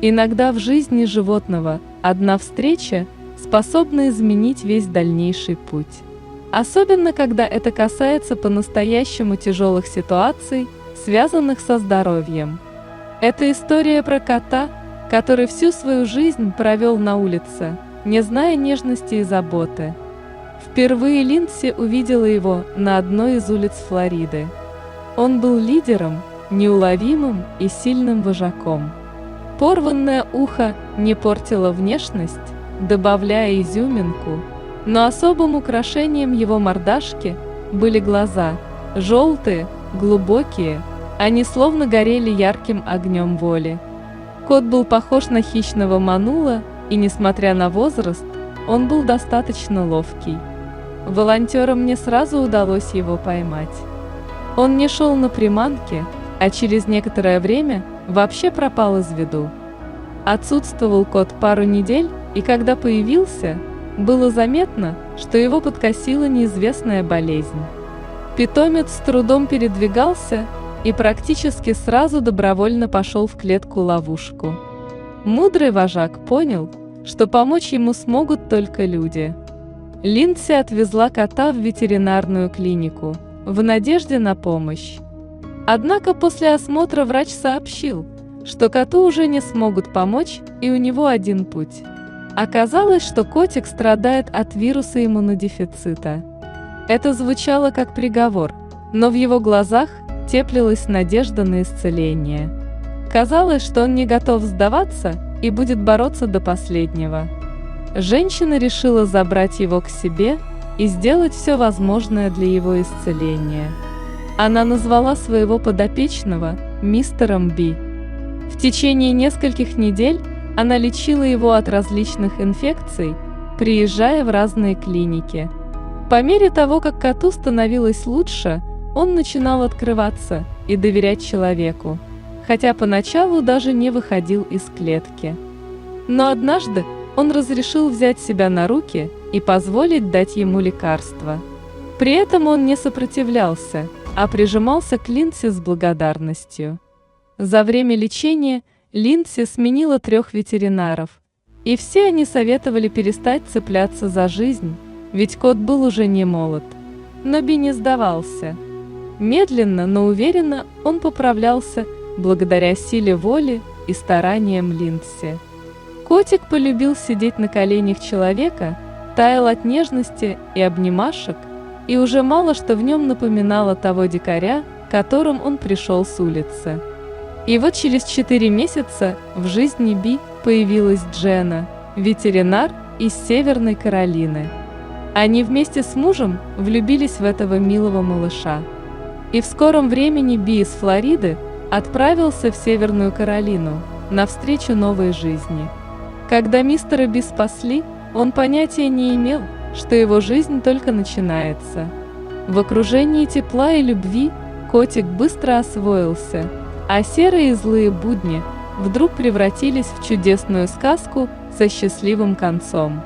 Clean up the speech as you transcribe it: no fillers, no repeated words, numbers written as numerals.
Иногда в жизни животного одна встреча способна изменить весь дальнейший путь. Особенно, когда это касается по-настоящему тяжелых ситуаций, связанных со здоровьем. Это история про кота, который всю свою жизнь провел на улице, не зная нежности и заботы. Впервые Линдси увидела его на одной из улиц Флориды. Он был лидером, неуловимым и сильным вожаком. Порванное ухо не портило внешность, добавляя изюминку, но особым украшением его мордашки были глаза, желтые, глубокие, они словно горели ярким огнем воли. Кот был похож на хищного манула, и, несмотря на возраст, он был достаточно ловкий. Волонтерам не сразу удалось его поймать. Он не шел на приманки, а через некоторое время вообще пропал из виду. Отсутствовал кот пару недель, и когда появился, было заметно, что его подкосила неизвестная болезнь. Питомец с трудом передвигался и практически сразу добровольно пошел в клетку-ловушку. Мудрый вожак понял, что помочь ему смогут только люди. Линдси отвезла кота в ветеринарную клинику в надежде на помощь. Однако после осмотра врач сообщил, что коту уже не смогут помочь, и у него один путь. Оказалось, что котик страдает от вируса иммунодефицита. Это звучало как приговор, но в его глазах теплилась надежда на исцеление. Казалось, что он не готов сдаваться и будет бороться до последнего. Женщина решила забрать его к себе и сделать все возможное для его исцеления. Она назвала своего подопечного мистером Би. В течение нескольких недель она лечила его от различных инфекций, приезжая в разные клиники. По мере того, как коту становилось лучше, он начинал открываться и доверять человеку, хотя поначалу даже не выходил из клетки. Но однажды он разрешил взять себя на руки и позволить дать ему лекарство. При этом он не сопротивлялся, а прижимался к Линдси с благодарностью. За время лечения Линдси сменила 3 ветеринаров, и все они советовали перестать цепляться за жизнь, ведь кот был уже не молод. Но Би не сдавался. Медленно, но уверенно он поправлялся благодаря силе воли и стараниям Линдси. Котик полюбил сидеть на коленях человека, таял от нежности и обнимашек, и уже мало что в нем напоминало того дикаря, которым он пришел с улицы. И вот через 4 месяца в жизни Би появилась Джена, ветеринар из Северной Каролины. Они вместе с мужем влюбились в этого милого малыша. И в скором времени Би из Флориды отправился в Северную Каролину навстречу новой жизни. Когда мистера Би спасли, он понятия не имел, что его жизнь только начинается. В окружении тепла и любви котик быстро освоился, а серые и злые будни вдруг превратились в чудесную сказку со счастливым концом.